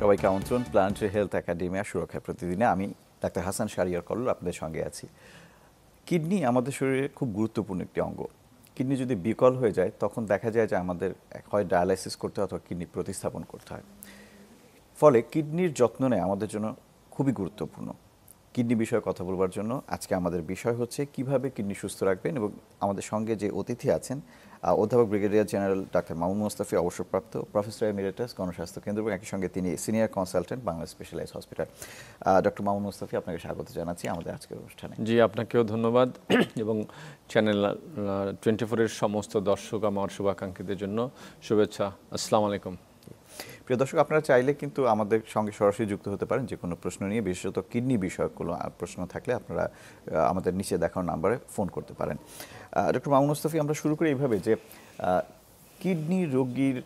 সবাইকে আমন্ত্রণ planetary health academy সুরক্ষা প্রতিদিনে। আমি ডাক্তার হাসান শাহরিয়ার কল্লোল আপনাদের সঙ্গে আছি। কিডনি আমাদের শরীরে খুব গুরুত্বপূর্ণ একটি অঙ্গ। কিডনি যদি বিকল হয়ে যায় তখন দেখা যায় যে আমাদের হয় ডায়ালাইসিস করতে হয় অথবা কিডনি প্রতিস্থাপন করতে হয়। ফলে কিডনির যত্ন নেওয়া আমাদের জন্য খুবই গুরুত্বপূর্ণ। কিডনি বিষয়ে কথা বলবার জন্য আজকে আমাদের বিষয় হচ্ছে কিভাবে কিডনি সুস্থ রাখবেন, এবং আমাদের সঙ্গে যে অতিথি আছেন অধ্যাপক brigadier general doctor Mamun Mostafi, অবসরপ্রাপ্ত প্রফেসর এমিরেটাস গণস্বাস্থ্য কেন্দ্র, এবং একই সঙ্গে তিনি senior consultant Bangla specialised hospital. Doctor Mamun Mostafi, আপনাকে স্বাগত জানাচ্ছি আমাদের আজকের অনুষ্ঠানে। জি, আপনাকেও ধন্যবাদ এবং চ্যানেল 24-এর সমস্ত দর্শক আমার শুভাকাঙ্ক্ষীদের জন্য শুভেচ্ছা। আসসালামু আলাইকুম। প্রিয় দর্শক, আপনারা চাইলে কিন্তু আমাদের সঙ্গে সরাসরি যুক্ত হতে পারেন যে কোনো প্রশ্ন নিয়ে, বিশেষত কিডনি বিষয়ক কোনো প্রশ্ন থাকলে আপনারা আমাদের নিচে দেখানো নাম্বারে ফোন করতে পারেন। ডক্টর মামুন মোস্তফি, আমরা শুরু করি এইভাবে যে কিডনি রোগীর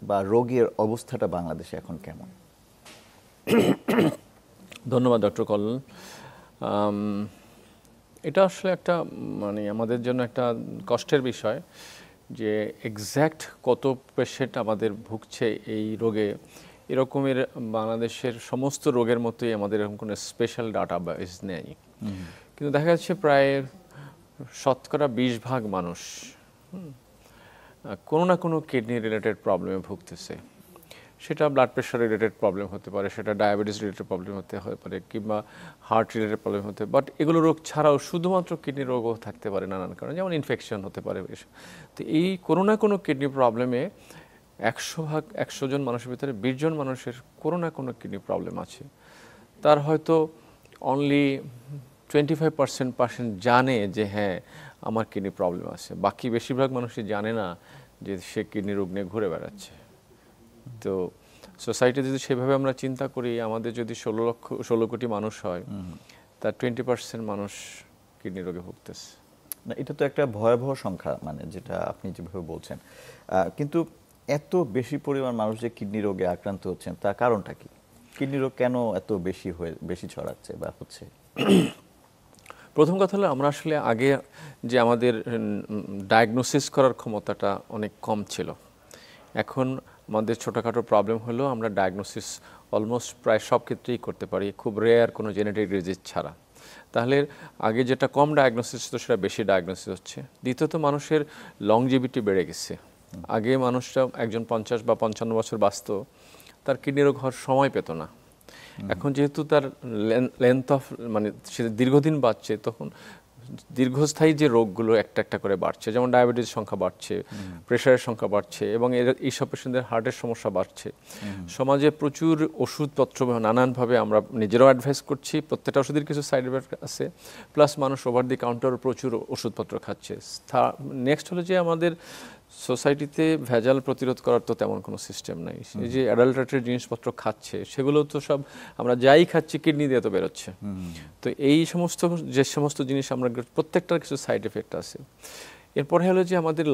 বা রোগের অবস্থাটা বাংলাদেশে এখন কেমন? ধন্যবাদ ডক্টর কল্লোল। এটা আসলে একটা আমাদের জন্য একটা কষ্টের বিষয় যে এক্স্যাক্ট কত পেশেন্ট আমাদের ভুগছে এই রোগে, এরকমের বাংলাদেশের সমস্ত রোগের মতোই আমাদের এরকম কোনো স্পেশাল ডাটাবেস নেই। কিন্তু দেখা যাচ্ছে প্রায় 20% মানুষ কোনো না কোনো কিডনি রিলেটেড প্রবলেমে ভুগতেছে। সেটা ব্লাড প্রেশার রিলেটেড প্রবলেম হতে পারে, সেটা ডায়াবেটিস রিলেটেড প্রবলেম হতে পারে, কিংবা হার্ট রিলেটেড প্রবলেম হতে পারে। বাট এগুলো রোগ ছাড়াও শুধুমাত্র কিডনি রোগও থাকতে পারে নানান কারণে, যেমন ইনফেকশন হতে পারে। তো এই কোনো না কোনো কিডনি প্রবলেমে 100 জন মানুষের ভিতরে 20 জন মানুষের কোনো না কোনো কিডনি প্রবলেম আছে। তার হয়তো অনলি 25% জানে যে হ্যাঁ আমার কিডনি প্রবলেম আছে, বাকি বেশিরভাগ মানুষই জানে না যে সে কিডনি রোগ নিয়ে ঘুরে বেড়াচ্ছে। তো সোসাইটি যদি সেভাবে আমরা চিন্তা করি, আমাদের যদি 16 কোটি মানুষ হয়, তার 20% মানুষ কিডনি রোগে ভুগতেছে। না, এটা তো একটা ভয়াবহ সংখ্যা, যেটা আপনি যেভাবে বলছেন। কিন্তু এত বেশি পরিমাণ মানুষ যে কিডনি রোগে আক্রান্ত হচ্ছেন, তার কারণটা কি? কিডনি রোগ কেন এত বেশি ছড়াচ্ছে বা হচ্ছে? প্রথম কথা হলো, আমরা আসলে আগে যে আমাদের ডায়াগনোসিস করার ক্ষমতাটা অনেক কম ছিল। এখন আমাদের ছোটোখাটো প্রবলেম হলো আমরা ডায়াগনোসিস অলমোস্ট প্রায় সব ক্ষেত্রেই করতে পারি, খুব রেয়ার কোনো জেনেটিক ডিজিজ ছাড়া। তাহলে আগে যেটা কম ডায়াগনোসিস হতো সেটা বেশি ডায়াগনোসিস হচ্ছে। দ্বিতীয়ত মানুষের লংজিভিটি বেড়ে গেছে। আগে মানুষরা একজন 50 বা 55 বছর বাঁচত, তার কিডনি রোগ হওয়ার সময় পেত না। এখন যেহেতু তার লেন্থ অফ সে দীর্ঘদিন বাঁচছে, তখন দীর্ঘস্থায়ী যে রোগগুলো একটা একটা করে বাড়ছে, যেমন ডায়াবেটিস সংখ্যা বাড়ছে, প্রেশারের সংখ্যা বাড়ছে, এবং এইসব পেশেন্টদের হার্টের সমস্যা বাড়ছে। সমাজে প্রচুর ওষুধপত্র নানানভাবে আমরা নিজেরাও অ্যাডভাইস করছি, প্রত্যেকটা ওষুধের কিছু সাইড এফেক্ট আছে, প্লাস মানুষ ওভার দি কাউন্টারও প্রচুর ওষুধপত্র খাচ্ছে। নেক্সট হলো যে আমাদের সোসাইটিতে ভেজাল প্রতিরোধ করার তো তেমন কোনো সিস্টেম নাই। এই যে অ্যাডাল্টারেটেড জিনিসপত্র খাচ্ছে, সেগুলো তো সব আমরা যাই খাচ্ছি কিডনি দিয়ে তো বেরোচ্ছে। তো এই যে সমস্ত জিনিস আমরা প্রত্যেকটার কিছু সাইড এফেক্ট আছে। এরপরে হলো যে আমাদের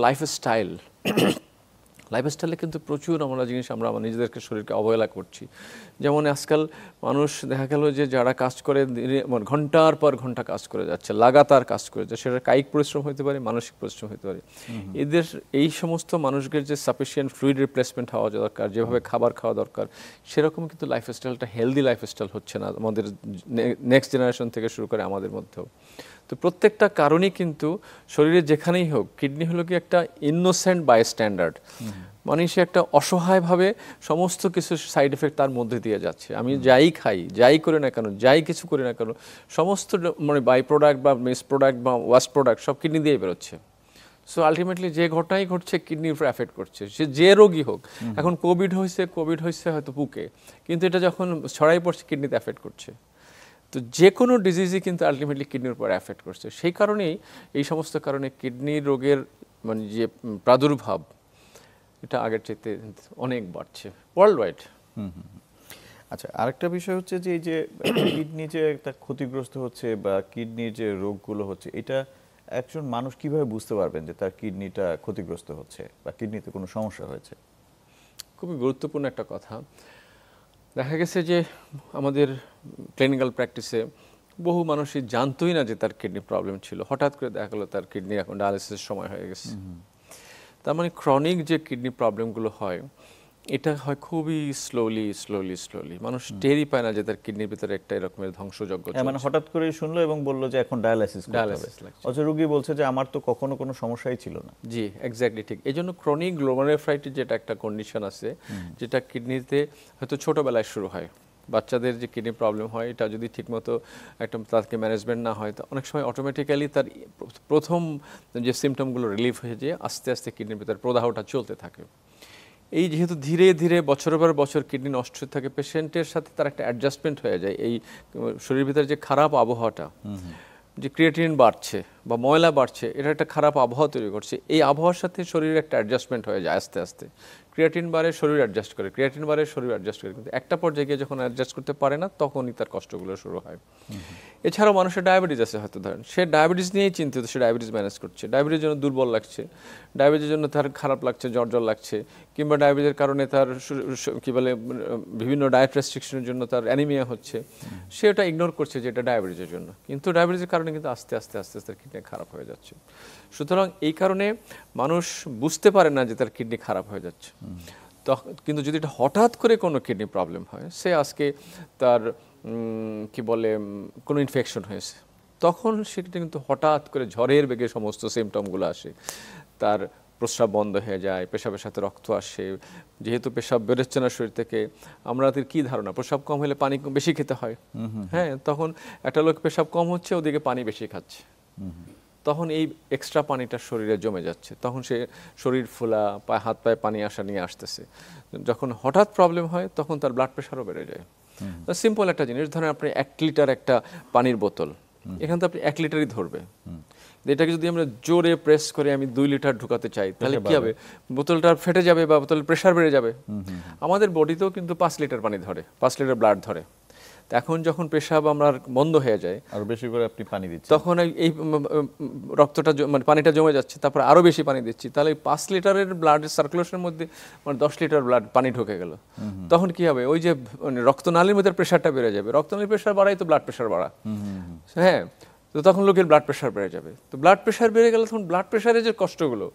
লাইফস্টাইলে কিন্তু প্রচুর আমরা নিজেদেরকে শরীরকে অবহেলা করছি। যেমন আজকাল মানুষ দেখা গেল যে যারা কাজ করে ঘন্টার পর ঘন্টা কাজ করে যাচ্ছে, লাগাতার কাজ করে যাচ্ছে, সেটা কায়িক পরিশ্রম হতে পারে, মানসিক পরিশ্রম হতে পারে। এদের এই সমস্ত মানুষদের যে সাফিসিয়েন্ট ফ্লুইড রিপ্লেসমেন্ট হওয়া দরকার, যেভাবে খাবার খাওয়া দরকার, সেরকম কিন্তু লাইফস্টাইলটা হেলদি লাইফস্টাইল হচ্ছে না আমাদের নেক্সট জেনারেশন থেকে শুরু করে আমাদের মধ্যেও। তো প্রত্যেকটা কারণেই কিন্তু শরীরে যেখানেই হোক, কিডনি হলো কি একটা ইনোসেন্ট বাইস্ট্যান্ডার্ড, সে একটা অসহায়ভাবে সমস্ত কিছু সাইড এফেক্ট তার মধ্যে দিয়ে যাচ্ছে। আমি যাই খাই, যাই করি না কেন, যাই কিছু করি না কেন, সমস্ত বাই প্রোডাক্ট বা মিস প্রোডাক্ট বা ওয়াস্ট প্রোডাক্ট সব কিডনি দিয়ে বেরোচ্ছে। সো আলটিমেটলি যে ঘটনাই ঘটছে কিডনির উপর এফেক্ট করছে, সে যে রোগী হোক। এখন কোভিড হয়েছে হয়তো বুকে, কিন্তু এটা যখন ছড়াই পড়ছে কিডনিতে এফেক্ট করছে। তো যে কোনো ডিজিজই কিন্তু আলটিমেটলি কিডনির উপর এফেক্ট করছে। সেই কারণেই এই সমস্ত কারণে কিডনি রোগের যে প্রাদুর্ভাব, এটা আগের চাইতে অনেক বাড়ছে ওয়ার্ল্ড ওয়াইড। আচ্ছা, আরেকটা বিষয় হচ্ছে যে এই যে কিডনি যে একটা ক্ষতিগ্রস্ত হচ্ছে বা কিডনির যে রোগগুলো হচ্ছে, এটা একজন মানুষ কিভাবে বুঝতে পারবেন যে তার কিডনিটা ক্ষতিগ্রস্ত হচ্ছে বা কিডনিতে কোনো সমস্যা হয়েছে? খুবই গুরুত্বপূর্ণ একটা কথা। দেখা গেছে যে আমাদের ক্লিনিক্যাল প্র্যাকটিসে বহু মানুষই জানতোই না যে তার কিডনি প্রবলেম ছিল, হঠাৎ করে দেখা গেলো তার কিডনি এখন ডায়ালিসিসের সময় হয়ে গেছে। তার ক্রনিক যে কিডনি প্রবলেমগুলো হয়, এটা হয় খুবই স্লোলি মানুষ টেরই পায় না যে তার কিডনির ভিতরে একটা এরকমের ধ্বংসযজ্ঞ মানে হঠাৎ করে শুনলো এবং বললো যে এখন ডায়ালাইসিস করতে হবে, ডায়ালাইসিস লাগছে। অথচ রোগী বলছে যে আমার তো কখনো কোনো সমস্যাই ছিল না। জি, এক্স্যাক্টলি ঠিক। এই জন্য ক্রনিক গ্লোমেরুলোনেফ্রাইটিস যেটা একটা কন্ডিশন আছে, যেটা কিডনিতে হয়তো ছোটবেলায় শুরু হয়, বাচ্চাদের যে কিডনি প্রবলেম হয়, এটা যদি ঠিকমতো একটা তাকে ম্যানেজমেন্ট না হয়, তো অনেক সময় অটোমেটিক্যালি তার প্রথম যে সিমটমগুলো রিলিফ হয়ে যায়, আস্তে আস্তে কিডনির ভিতরে প্রদাহটা চলতে থাকে। এই যেহেতু ধীরে ধীরে বছরের পর বছর কিডনি নষ্ট হতে থাকে, পেশেন্টের সাথে তার একটা অ্যাডজাস্টমেন্ট হয়ে যায়। এই শরীরের ভিতরে যে খারাপ আবহাওয়াটা, যে ক্রিয়েটিনিন বাড়ছে বা ময়লা বাড়ছে, এটা একটা খারাপ আবহাওয়া তৈরি করছে। এই আবহাওয়ার সাথে শরীরের একটা অ্যাডজাস্টমেন্ট হয়ে যায় আস্তে আস্তে। ক্রিয়েটিন বাড়ে, শরীর অ্যাডজাস্ট করে, ক্রিয়েটিন বাড়ে, শরীর অ্যাডজাস্ট করে, কিন্তু একটা পর্যায়ে গিয়ে যখন অ্যাডজাস্ট করতে পারে না, তখনই তার কষ্টগুলো শুরু হয়। এছাড়াও মানুষের ডায়াবেটিস আছে, হয়তো ধরেন সে ডায়াবেটিস নিয়েই চিন্তিত, সে ডায়াবেটিস ম্যানেজ করছে, ডায়াবেটিসের জন্য দুর্বল লাগছে, ডায়াবেটিসের জন্য তার খারাপ লাগছে, জ্বর লাগছে, কিংবা ডায়াবেটিসের কারণে তার কি বলে বিভিন্ন ডায়েট রেস্ট্রিকশনের জন্য তার অ্যানিমিয়া হচ্ছে, সে ওটা ইগনোর করছে যে এটা ডায়াবেটিসের জন্য, কিন্তু ডায়াবেটিসের কারণে কিন্তু আস্তে আস্তে তার কিডনি খারাপ হয়ে যাচ্ছে। সুতরাং এই কারণে মানুষ বুঝতে পারে না যে তার কিডনি খারাপ হয়ে যাচ্ছে। কিন্তু যদি এটা হঠাৎ করে কোনো কিডনি প্রবলেম হয়, সে আজকে তার কি বলে কোনো ইনফেকশন হয়েছে, তখন সেটা কিন্তু হঠাৎ করে ঝড়ের বেগে সমস্ত সিমটমগুলো আসে। তার প্রস্রাব বন্ধ হয়ে যায়, পেশাবের সাথে রক্ত আসে, যেহেতু পেশাব বেরোচ্ছে না শরীর থেকে, আমাদের কি ধারণা প্রস্রাব কম হলে পানি বেশি খেতে হয়। হ্যাঁ, তখন একটা লোক পেশাব কম হচ্ছে, ওদিকে পানি বেশি খাচ্ছে, তখন এই এক্সট্রা পানিটা শরীরে জমে যাচ্ছে, তখন সে শরীর ফোলা, হাত পায়ে পানি আসা নিয়ে আসতেছে। যখন হঠাৎ প্রবলেম হয়, তখন তার ব্লাড প্রেশারও বেড়ে যায়। সিম্পল একটা জিনিস, ধরেন আপনি 1 লিটার একটা পানির বোতল, এখান থেকে আপনি 1 লিটারই ধরবে, এটাকে যদি আমরা জোরে প্রেস করে আমি 2 লিটার ঢুকাতে চাই, তাহলে কি হবে? বোতলটা ফেটে যাবে বা বোতলের প্রেশার বেড়ে যাবে। আমাদের বডিতেও কিন্তু 5 লিটার পানি ধরে, 5 লিটার ব্লাড ধরে। এখন যখন পেশাব আমরা বন্ধ হয়ে যায়, আরো বেশি করে আপনি পানি দিচ্ছেন, তখন এই রক্তটা মানে পানিটা জমে যাচ্ছে, তারপর আরো বেশি পানি দিচ্ছি, তাহলে 5 লিটারের ব্লাডের সার্কুলেশনের মধ্যে মানে 10 লিটার ব্লাড পানি ঢুকে গেল। তখন কি হবে? ওই যে রক্তনালীর মধ্যে প্রেশারটা বেড়ে যাবে, রক্তনালীর প্রেশার বাড়াই তো ব্লাড প্রেশার বাড়া। হ্যাঁ, তো তখন লোকের ব্লাড প্রেশার বেড়ে যাবে। তো ব্লাড প্রেশার বেড়ে গেলে তখন ব্লাড প্রেশারের যে কষ্টগুলো,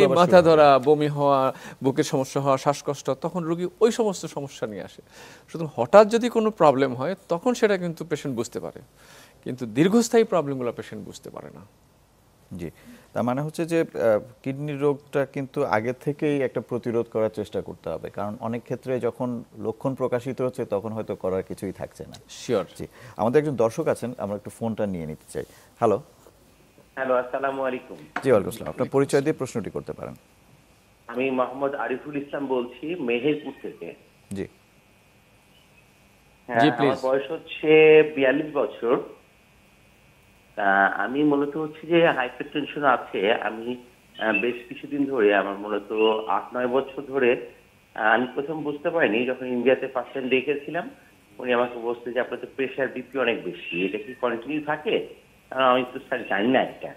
এই মাথা ধরা, বমি হওয়া, বুকের সমস্যা হওয়া, শ্বাসকষ্ট, তখন রোগী ওই সমস্ত সমস্যা নিয়ে আসে। সুতরাং হঠাৎ যদি কোনো প্রবলেম হয়, তখন সেটা কিন্তু পেশেন্ট বুঝতে পারে, কিন্তু দীর্ঘস্থায়ী প্রবলেমগুলো পেশেন্ট বুঝতে পারে না। জি, তার মানে হচ্ছে যে কিডনি রোগটা কিন্তু আগে থেকেই একটা প্রতিরোধ করার চেষ্টা করতে হবে, কারণ অনেক ক্ষেত্রে যখন লক্ষণ প্রকাশিত হচ্ছে, তখন হয়তো করার কিছুই থাকছে না। শিওর। জি, আমাদের একজন দর্শক আছেন, আমরা একটু ফোনটা নিয়ে নিতে চাই। হ্যালো। হ্যালো, আসসালামু আলাইকুম। জি, ওয়ালাইকুম আসসালাম। আপনার পরিচয় দিয়ে প্রশ্নটি করতে পারেন। আমি মোহাম্মদ আরিফুল ইসলাম বলছি, মেহেরপুর থেকে। জি হ্যাঁ, আমার বয়স হচ্ছে 42 বছর। আমি মূলত হচ্ছে যে হাইপারটেনশন আছে। আমি বেশ কিছুদিন ধরে, আমার মূলত 8-9 বছর ধরে, আমি প্রথম বুঝতে পারিনি, যখন ইন্ডিয়াতে ফার্স্ট টাইম দেখেছিলাম, উনি আমাকে বলতে যে আপনার তো প্রেশার বিপি অনেক বেশি, এটা কি কন্টিনিউ থাকে? আমি তো স্যার জানি না এটা।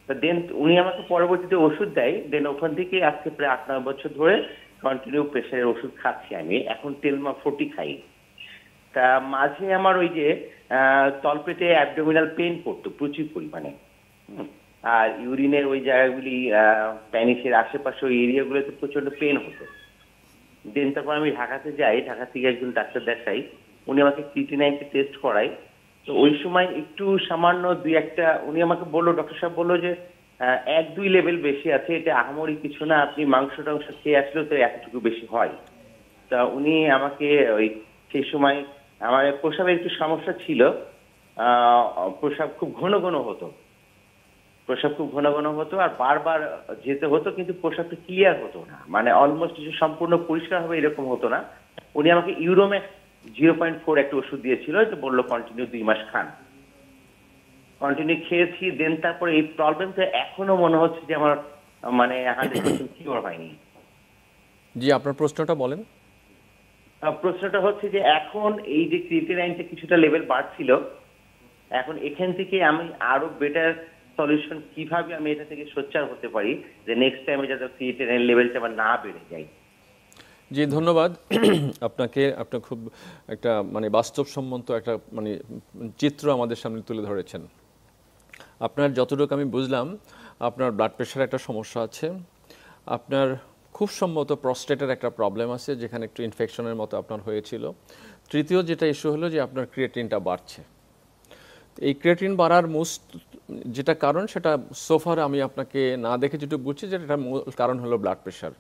দেন উনি আমাকে পরবর্তীতে ওষুধ দেয়, দেন ওখান থেকে আজকে প্রায় 8-9 বছর ধরে কন্টিনিউ প্রেশারের ওষুধ খাচ্ছি আমি। এখন টেলমা 40 খাই। তা মাঝে আমার ওই যে তলপেটে অ্যাবডোমিনাল পেন করতো প্রচুর পরিমাণে, আর ইউরিনের ওই জায়গাগুলি, প্যানিসের আশেপাশে ওই এরিয়াগুলোতে প্রচন্ড পেন হতো। দেন তারপর আমি ঢাকাতে যাই, ঢাকা থেকে একজন ডাক্তার দেখাই, উনি আমাকে ক্রিয়েটিনাইনকে টেস্ট করায়। তো ওই সময় একটু সামান্য 2-1টা উনি আমাকে বললো, ডক্টর সাহেব বললো যে 1-2 লেভেল বেশি আছে, এটা আহামরি কিছু না, আপনি মাংস টাংস খেয়ে আসলেও তো এতটুকু বেশি হয়। তা উনি আমাকে ওই সেই সময় আমার প্রস্রাবের একটু সমস্যা ছিল, প্রস্রাব খুব ঘন ঘন হতো, আর বারবার যেতে হতো, কিন্তু প্রস্রাবটা ক্লিয়ার হতো না, মানে অলমোস্ট সম্পূর্ণ পরিষ্কার হবে এরকম হতো না। উনি আমাকে ইউরোম্যাক্স 0.4 একটা ওষুধ দিয়েছিল, এটা বললো কন্টিনিউ 2 মাস খান। কন্টিনিউ খেয়েছি। দেন তারপরে এই প্রবলেমটা এখনো মনে হচ্ছে যে আমার মানে 100% কিওর হয়নি। জি, আপনার প্রশ্নটা বলেন। প্রশ্নটা হচ্ছে যে এখন এই যে ক্রিয়েটিনাইনটা কিছুটা লেভেল বাড়ছিল, এখন এখান থেকে আমি আরো বেটার সলিউশন কিভাবে আমি এটা থেকে সোচ্চার হতে পারি, যে নেক্সট টাইমে যাতে ক্রিয়েটিনাইন লেভেলটা আমার না বেড়ে যায়। জি, ধন্যবাদ আপনাকে। আপনি খুব একটা মানে বাস্তবসম্মত একটা মানে চিত্র আমাদের সামনে তুলে ধরেছেন। আপনার যতটুকু আমি বুঝলাম, আপনার ব্লাড প্রেশার একটা সমস্যা আছে, আপনার খুব সম্ভবত প্রস্টেটের একটা প্রবলেম আছে, যেখানে একটু ইনফেকশনের মতো আপনার হয়েছিল। তৃতীয় যেটা ইস্যু হলো যে আপনার ক্রিয়েটিনটা বাড়ছে। এই ক্রিয়েটিন বাড়ার যেটা কারণ, সেটা সোফার আমি আপনাকে না দেখে যেটা বুঝছি যে এটা মূল কারণ হলো ব্লাড প্রেশার।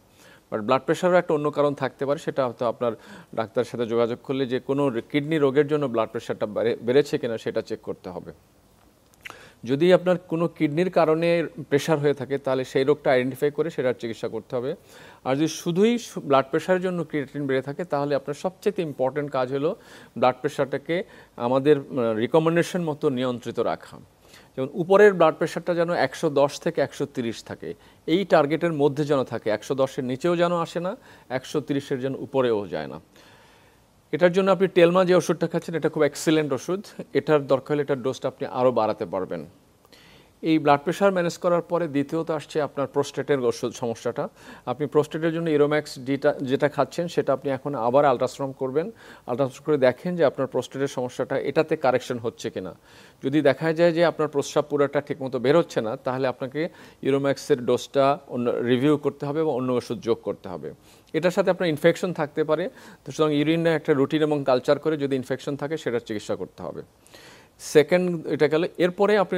বাট ব্লাড প্রেশারও একটা অন্য কারণ থাকতে পারে, সেটা হয়তো আপনার ডাক্তারের সাথে যোগাযোগ করলে যে কোনো কিডনি রোগের জন্য ব্লাড প্রেশারটা বেড়েছে কিনা সেটা চেক করতে হবে। যদি আপনার কোনো কিডনির কারণে প্রেশার হয়ে থাকে, তাহলে সেই রোগটা আইডেন্টিফাই করে সেটার চিকিৎসা করতে হবে। আর যদি শুধুই ব্লাড প্রেশারের জন্য ক্রিয়েটিন বেড়ে থাকে, তাহলে আপনার সবচেয়ে ইম্পর্টেন্ট কাজ হলো ব্লাড প্রেশারটাকে আমাদের রিকমেন্ডেশন মতো নিয়ন্ত্রিত রাখা। যেমন উপরের ব্লাড প্রেশারটা যেন 110 থেকে 130 থাকে, এই টার্গেটের মধ্যে যেন থাকে, 110-এর নিচেও যেন আসে না, 130-এর যেন উপরেও যায় না। এটার জন্য আপনি টেলমা যে ওষুধটা খাচ্ছেন, এটা খুব এক্সিলেন্ট ওষুধ। এটার দরকার হলে এটার ডোজটা আপনি আরও বাড়াতে পারবেন। এই ব্লাড প্রেশার ম্যানেজ করার পরে দ্বিতীয়ত আসছে আপনার প্রোস্টেটের ওষুধ সমস্যাটা। আপনি প্রোস্টেটের জন্য ইরোম্যাক্স যেটা খাচ্ছেন, সেটা আপনি এখন আবার আলট্রাসাউন্ড করবেন। আলট্রাসাউন্ড করে দেখেন যে আপনার প্রোস্টেটের সমস্যাটা এটাতে কারেকশন হচ্ছে কিনা। যদি দেখা যায় যে আপনার প্রস্রাব পুরোটা ঠিকমতো বের হচ্ছে না, তাহলে আপনাকে ইরোম্যাক্সের ডোজটা রিভিউ করতে হবে এবং অন্য ওষুধ যোগ করতে হবে। এটার সাথে আপনার ইনফেকশন থাকতে পারে, তো সুতরাং ইউরিনে একটা রুটিন এবং কালচার করে যদি ইনফেকশন থাকে সেটার চিকিৎসা করতে হবে। সেকেন্ড এটা গেল। এরপরে আপনি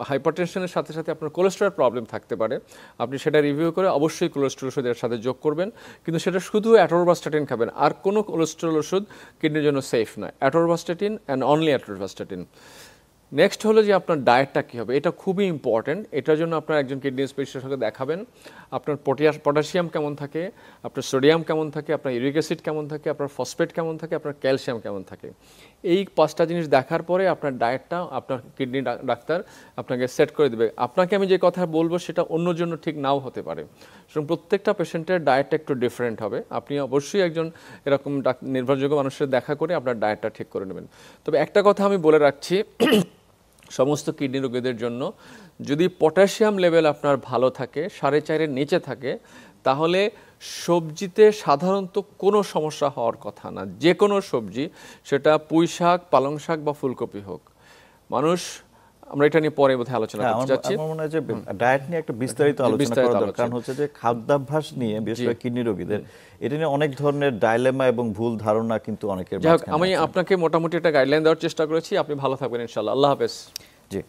হাইপারটেনশনের সাথে সাথে আপনার কোলেস্টেরল প্রবলেম থাকতে পারে, আপনি সেটা রিভিউ করে অবশ্যই কোলেস্টেরল ওষুধের সাথে যোগ করবেন, কিন্তু সেটা শুধু অ্যাটোরভাস্টাটিন খাবেন, আর কোনো কোলেস্টেরল ওষুধ কিডনির জন্য সেফ নয়। Atorvastatin and only atorvastatin. Next হলো যে আপনার ডায়েটটা কী হবে, এটা খুবই ইম্পর্ট্যান্ট। এটার জন্য আপনার একজন কিডনি স্পেশালিস্টকে দেখাবেন। আপনার পটাশিয়াম কেমন থাকে, আপনার সোডিয়াম কেমন থাকে, আপনার ইউরিক অ্যাসিড কেমন থাকে, আপনার ফসফেট কেমন থাকে, আপনার ক্যালসিয়াম কেমন থাকে। এই 5টা জিনিস দেখার পরে আপনার ডায়েটটা আপনার কিডনি ডাক্তার আপনাকে সেট করে দেবে। আপনাকে আমি যে কথা বলবো সেটা অন্যর জন্য ঠিক নাও হতে পারে, সুতরাং প্রত্যেকটা পেশেন্টের ডায়েটটা একটু ডিফারেন্ট হবে। আপনি অবশ্যই একজন এরকম নির্ভরযোগ্য মানুষের দেখা করে আপনার ডায়েটটা ঠিক করে নেবেন। তবে একটা কথা আমি বলে রাখছি, সমস্ত কিডনি রোগীদের জন্য যদি পটাশিয়াম লেভেল আপনার ভালো থাকে, 4.5-এর নিচে থাকে, তাহলে সবজিতে সাধারণত কোনো সমস্যা হওয়ার কথা না। যে কোনো সবজি, সেটা পুঁই শাক, পালং শাক বা ফুলকপি হোক। আমরা এটা নিয়ে পরে বোধহয় আলোচনা করতে যাচ্ছি। আমার মনে হয় যে ডায়েট নিয়ে একটা বিস্তারিত আলোচনা করা দরকার। কারণ হচ্ছে যে খাদ্যাভ্যাস নিয়ে, বিশেষ করে কিডনি রোগীদের, এটা নিয়ে অনেক ধরনের ডাইলেমা এবং ভুল ধারণা কিন্তু অনেকের মাঝখানে আছে। আমি আপনাকে মোটামুটি একটা গাইডলাইন দেওয়ার চেষ্টা করেছি। আপনি ভালো থাকবেন ইনশাআল্লাহ। আল্লাহ হাফেজ। জি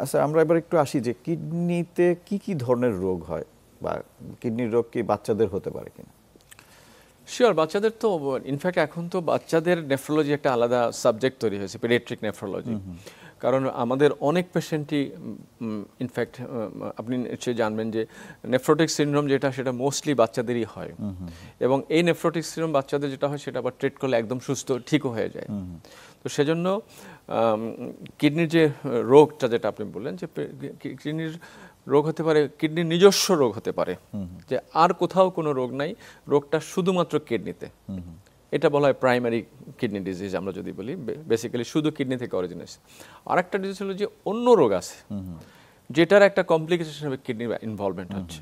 স্যার, আমরা এবার একটু আসি যে কিডনিতে কি কি ধরনের রোগ হয়, বা কিডনির রোগ কি বাচ্চাদের হতে পারে কিনা? শিওর, বাচ্চাদের তো ইনফ্যাক্ট এখন তো বাচ্চাদের নেফ্রোলজি একটা আলাদা সাবজেক্ট তৈরি হয়েছে, পেডিয়াট্রিক নেফ্রোলজি। কারণ আমাদের অনেক পেশেন্টই ইনফ্যাক্ট আপনি নিশ্চয়ই জানবেন যে নেফ্রোটিক সিনড্রোম যেটা, সেটা মোস্টলি বাচ্চাদেরই হয়। এবং এই নেফ্রোটিক সিনড্রোম বাচ্চাদের যেটা হয়, সেটা আবার ট্রিট করলে একদম সুস্থ ঠিকও হয়ে যায়। তো সেজন্য কিডনির যে রোগটা যেটা আপনি বললেন, যে কিডনির রোগ হতে পারে, কিডনির নিজস্ব রোগ হতে পারে, যে আর কোথাও কোনো রোগ নাই, রোগটা শুধুমাত্র কিডনিতে। এটা বলা হয় প্রাইমারি কিডনি ডিজিজ। আমরা যদি বলি বেসিক্যালি শুধু কিডনি থেকে অরিজিনেট। আর একটা ডিজিজ হলো যে অন্য রোগ আছে যেটার একটা কমপ্লিকেশন হিসেবে কিডনির ইনভলভমেন্ট হচ্ছে।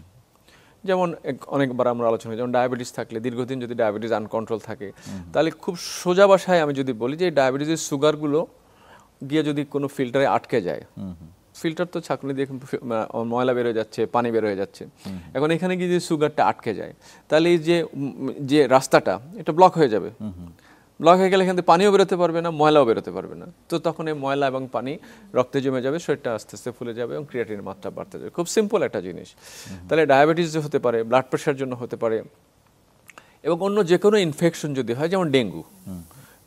যেমন অনেকবার আমরা আলোচনা করি, যেমন ডায়াবেটিস থাকলে, দীর্ঘদিন যদি ডায়াবেটিস আনকন্ট্রোল থাকে, তাহলে খুব সোজা ভাষায় আমি যদি বলি যে ডায়াবেটিসের সুগারগুলো গিয়ে যদি কোনো ফিল্টারে আটকে যায়, ফিল্টার তো ছাঁকনি দিয়ে ময়লা বের হয়ে যাচ্ছে, পানি বের হয়ে যাচ্ছে, এখন এখানে গিয়ে যদি সুগারটা আটকে যায়, তাহলে এই যে রাস্তাটা, এটা ব্লক হয়ে যাবে। ব্লক হয়ে গেলে এখান থেকে পানিও বেরোতে পারবে না, ময়লাও বেরোতে পারবে না। তো তখন এই ময়লা এবং পানি রক্তে জমে যাবে, শরীরটা আস্তে আস্তে ফুলে যাবে এবং ক্রিয়েটিনের মাত্রা বাড়তে যাবে। খুব সিম্পল একটা জিনিস। তাহলে ডায়াবেটিস হতে পারে, ব্লাড প্রেশার জন্য হতে পারে, এবং অন্য যে কোনো ইনফেকশন যদি হয়, যেমন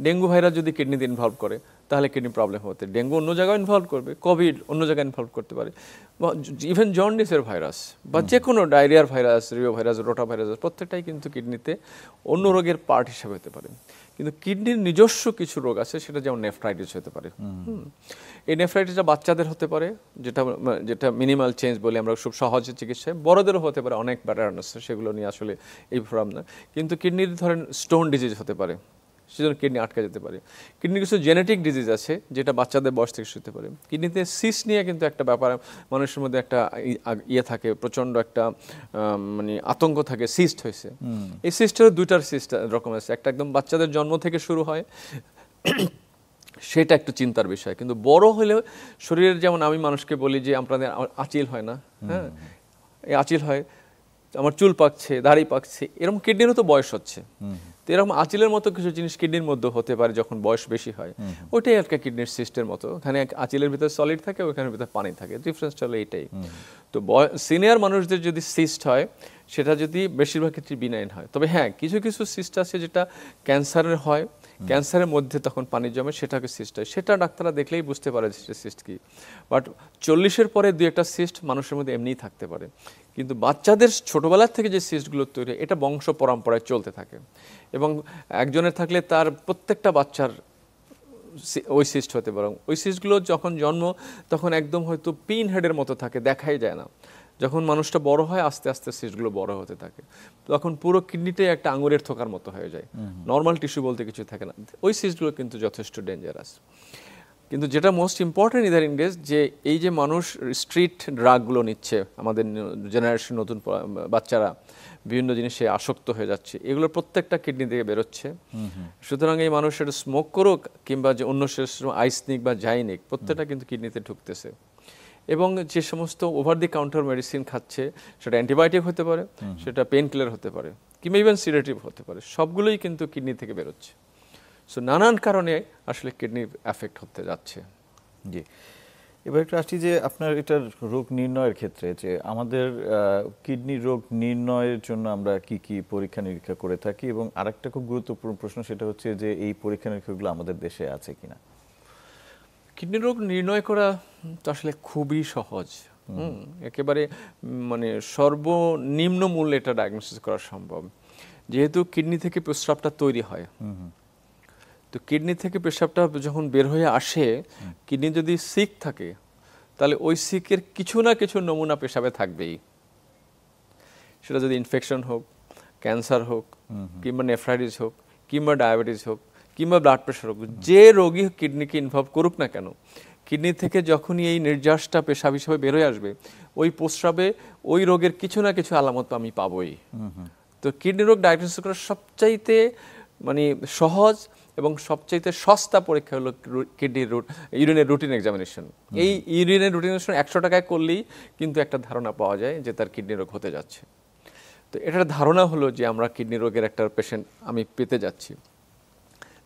ডেঙ্গু ভাইরাস যদি কিডনিতে ইনভলভ করে, তাহলে কিডনি প্রবলেম হতে। ডেঙ্গু অন্য জায়গায় ইনভলভ করবে, কোভিড অন্য জায়গায় ইনভলভ করতে পারে, বা ইভেন জন্ডিসের ভাইরাস বা যে কোনো ডায়রিয়ার virus, reo virus, rota virus, প্রত্যেকটাই কিন্তু কিডনিতে অন্য রোগের পার্ট হিসেবে হতে পারে। কিন্তু কিডনির নিজস্ব কিছু রোগ আছে, সেটা যেমন নেফ্রাইটিস হতে পারে। এই নেফ্রাইটিসটা বাচ্চাদের হতে পারে, যেটা মিনিমাল চেঞ্জ বলে আমরা, খুব সহজে চিকিৎসায়। বড়দেরও হতে পারে, অনেক প্যাটার্ন আছে, সেগুলো নিয়ে আসলে এই প্রবলেম না। কিন্তু কিডনির ধরেন স্টোন ডিজিজ হতে পারে, সেজন্য কিডনি আটকে যেতে পারে। কিডনির কিছু জেনেটিক ডিজিজ আছে, যেটা বাচ্চাদের বয়স থেকে হতে পারে। কিডনিতে সিস্ট নিয়ে কিন্তু একটা ব্যাপার মানুষের মধ্যে একটা থাকে, প্রচণ্ড একটা মানে আতঙ্ক থাকে, সিস্ট হয়েছে। এই সিস্টের দুইটার সিস্ট রকম আছে, একটা একদম বাচ্চাদের জন্ম থেকে শুরু হয়, সেটা একটু চিন্তার বিষয়। কিন্তু বড় হলেও শরীরের, যেমন আমি মানুষকে বলি যে আপনাদের আঁচিল হয় না, হ্যাঁ, এই আঁচিল হয়, আমার চুল পাকছে, দাড়ি পাকছে, এরকম কিডনিরও তো বয়স হচ্ছে। তো এরকম আঁচিলের মতো কিছু জিনিস কিডনির মধ্যে হতে পারে যখন বয়স বেশি হয়, ওইটাই একটা কিডনির সিস্টের মতো। ওখানে আঁচিলের ভিতরে সলিড থাকে, ওখানের ভিতরে পানি থাকে, ডিফারেন্সটা হলো এইটাই। তো সিনিয়র মানুষদের যদি সিস্ট হয়, সেটা যদি বেশিরভাগ ক্ষেত্রে বিনাইন হয়, তবে হ্যাঁ কিছু কিছু সিস্ট আছে যেটা ক্যান্সারের হয়, ক্যান্সারের মধ্যে তখন পানি জমে, সেটাকে সিস্ট হয়, সেটা ডাক্তাররা দেখলেই বুঝতে পারে যে সিস্ট কি। বাট 40-এর পরে দুই একটা সিস্ট মানুষের মধ্যে এমনিই থাকতে পারে, কিন্তু বাচ্চাদের ছোটবেলার থেকে যে সিস্টগুলো তৈরি হয়, এটা বংশ পরম্পরায় চলতে থাকে, এবং একজনের থাকলে তার প্রত্যেকটা বাচ্চার ওই সিস্ট হতে পারে। ওই সিস্টগুলো যখন জন্ম তখন একদম হয়তো পিন হেডের মতো থাকে, দেখাই যায় না। যখন মানুষটা বড় হয় আস্তে আস্তে সিস্টগুলো বড় হতে থাকে, তখন পুরো কিডনিটাই একটা আঙুরের থোকার মতো হয়ে যায়, নর্মাল টিস্যু বলতে কিছু থাকে না। ওই সিস্টগুলো কিন্তু যথেষ্ট ডেঞ্জারাস। কিন্তু যেটা most important either in days, যে এই যে মানুষ স্ট্রিট ড্রাগগুলো নিচ্ছে, আমাদের জেনারেশন নতুন বাচ্চারা বিভিন্ন জিনিসে আসক্ত হয়ে যাচ্ছে, এগুলো প্রত্যেকটা কিডনি থেকে বেরোচ্ছে। সুতরাং এই মানুষ সেটা স্মোক করুক কিংবা যে অন্য আইস নিক বা যাই নিক, প্রত্যেকটা কিন্তু কিডনিতে ঢুকতেছে। এবং যে সমস্ত ওভার দি কাউন্টার মেডিসিন খাচ্ছে, সেটা অ্যান্টিবায়োটিক হতে পারে, সেটা পেন কিলার হতে পারে, কিংবা ইভেন সিডেটিভ হতে পারে, সবগুলোই কিন্তু কিডনি থেকে বেরোচ্ছে। সো নানান কারণে আসলে কিডনি অ্যাফেক্ট হতে যাচ্ছে। জি, এবার একটু আসছি যে আপনার এটার রোগ নির্ণয়ের ক্ষেত্রে, যে আমাদের কিডনি রোগ নির্ণয়ের জন্য আমরা কি কি পরীক্ষা নিরীক্ষা করে থাকি, এবং আরেকটা খুব গুরুত্বপূর্ণ প্রশ্ন সেটা হচ্ছে যে এই পরীক্ষা নিরীক্ষাগুলো আমাদের দেশে আছে কিনা। কিডনি রোগ নির্ণয় করা তো আসলে খুবই সহজ, একেবারে মানে সর্বনিম্ন মূল্যে এটা ডায়াগনোসিস করা সম্ভব। যেহেতু কিডনি থেকে প্রস্রাবটা তৈরি হয়, তো কিডনি থেকে পেশাবটা যখন বের হয়ে আসে, কিডনি যদি সিক থাকে তাহলে ওই সিকের কিছু না কিছু নমুনা পেশাবে থাকবেই। সেটা যদি ইনফেকশন হোক, ক্যান্সার হোক, কিংবা নেফ্রাইটিস হোক, কিংবা ডায়াবেটিস হোক, কিংবা ব্লাড প্রেশার হোক, যে রোগী কিডনিকে ইনভলভ করুক না কেন, কিডনি থেকে যখনই এই নির্যাসটা পেশাব হিসেবে বেরোয় আসবে, ওই প্রস্রাবে ওই রোগের কিছু না কিছু আলামত আমি পাবই। তো কিডনি রোগ ডায়াগনোসিস করার সবচাইতে মানে সহজ এবং সবচাইতে সস্তা পরীক্ষা হলো কিডনি ইউরিনের রুটিন এক্সামিনেশন। এই ইউরিনের রুটিন এক্সামিনেশন 100 টাকায় করলেই কিন্তু একটা ধারণা পাওয়া যায় যে তার কিডনি রোগ হতে যাচ্ছে। তো এটার ধারণা হলো যে আমরা কিডনি রোগের একটা পেশেন্ট আমি পেতে যাচ্ছি।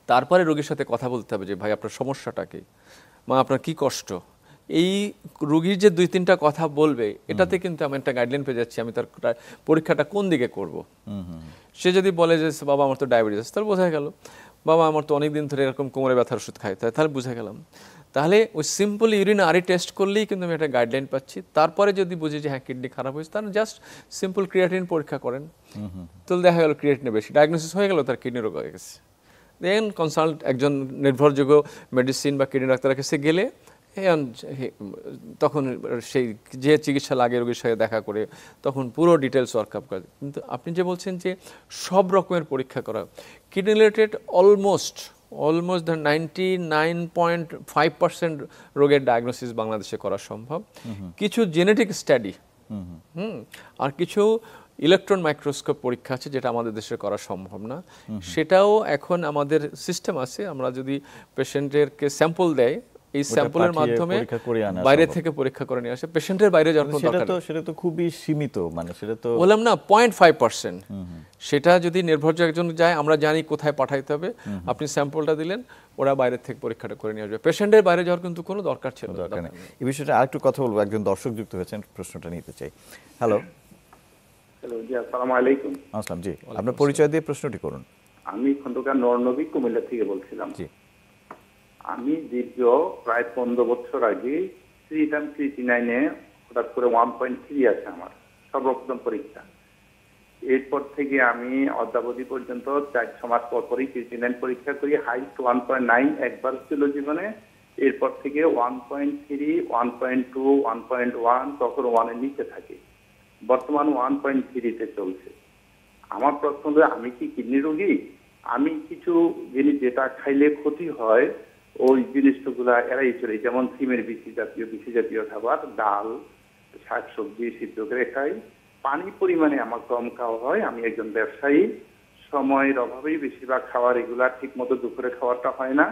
তারপরে রোগীর সাথে কথা বলতে হবে যে ভাই আপনার সমস্যাটা কি, মা আপনার কি কষ্ট। এই রোগীর যে 2-3টা কথা বলবে, এটাতে কিন্তু আমি একটা গাইডলাইন পেয়ে যাচ্ছি আমি তার পরীক্ষাটা কোন দিকে করব। সে যদি বলে যে বাবা আমার তো ডায়াবেটিস, তাহলে বোঝা গেল। বাবা আমার তো অনেকদিন ধরে এরকম কোমরে ব্যথার ওষুধ খাইতে হয়, তাহলে বুঝে গেলাম। তাহলে ওই সিম্পল ইউরিন আরই টেস্ট করলেই কিন্তু আমি একটা গাইডলাইন পাচ্ছি। তারপরে যদি বুঝি যে হ্যাঁ কিডনি খারাপ হয়েছে, তাহলে জাস্ট সিম্পল ক্রিয়েটিন পরীক্ষা করেন, তাহলে দেখা গেল ক্রিয়েটিনে বেশি, ডায়াগনোসিস হয়ে গেল তার কিডনি রোগ হয়ে গেছে। দেন কনসাল্ট একজন নির্ভরযোগ্য মেডিসিন বা কিডনি ডাক্তারের কাছে গেলে তখন সেই যে চিকিৎসা লাগে রোগীর সাথে দেখা করে তখন পুরো ডিটেলস ওয়ার্কআপ করে। কিন্তু আপনি যে বলছেন যে সব রকমের পরীক্ষা করা, কিডনি রিলেটেড অলমোস্ট 99.5% রোগের ডায়াগনোসিস বাংলাদেশে করা সম্ভব। কিছু জেনেটিক স্টাডি আর কিছু ইলেকট্রন মাইক্রোস্কোপ পরীক্ষা আছে যেটা আমাদের দেশে করা সম্ভব না, সেটাও এখন আমাদের সিস্টেম আছে। আমরা যদি পেশেন্টেরকে স্যাম্পল দেয়, এই স্যাম্পলের মাধ্যমে বাইরে থেকে পরীক্ষা করে নিয়ে আসে, পেশেন্টের বাইরে যাওয়ার কোনো দরকার নেই। সেটা তো খুবই সীমিত, মানে সেটা তো বললাম না 0.5%। সেটা যদি নির্ভরযোগ্য একজন যায়, আমরা জানি কোথায় পাঠাইতে হবে, আপনি স্যাম্পলটা দিলেন, ওরা বাইরে থেকে পরীক্ষাটা করে নিয়ে আসবে। পেশেন্টের বাইরে যাওয়ার কিন্তু কোনো দরকার ছিল না। এই বিষয়টা আরেকটু কথা বলবো, একজন দর্শক যুক্ত হয়েছেন, প্রশ্নটা নিতে চাই। হ্যালো। হ্যালো, জি আসসালামু আলাইকুম। আসসালাম, জি আপনার পরিচয় দিয়ে প্রশ্নটি করুন। আমি খন্দকার নরনবী কুমিল্লা থেকে বলছিলাম। জি, আমি দীর্ঘ প্রায় 15 বছর আগে ক্রিয়েটিনাইনে হঠাৎ করে 1.3 আছে আমার সর্বপ্রথম পরীক্ষা। এরপর থেকে আমি অদ্যাবধি পর্যন্ত 4 মাস পর পরই ক্রিয়েটিনাইন পরীক্ষা করি। হাইস্ট 1.9 একবার ছিল জীবনে, এরপর থেকে 1.3, 1.2, 1.1, তখন 1 এর নিচে থাকে। বর্তমান 1.3-তে চলছে। আমার প্রশ্ন হলো আমি কি কিডনি রোগী? আমি কিছু জিনিস যেটা খাইলে ক্ষতি হয় ওই জিনিসগুলা এড়াই চলি, যেমন সিমের বিচি জাতীয় খাবার, ডাল, শাকসবজি সিদ্ধ করে খাই। পানি পরিমাণে আমার কম খাওয়া হয়। আমি একজন ব্যবসায়ী, সময়ের অভাবেই বেশিরভাগ খাওয়ার রেগুলার ঠিক মতো দুপুরে খাওয়াটা হয় না।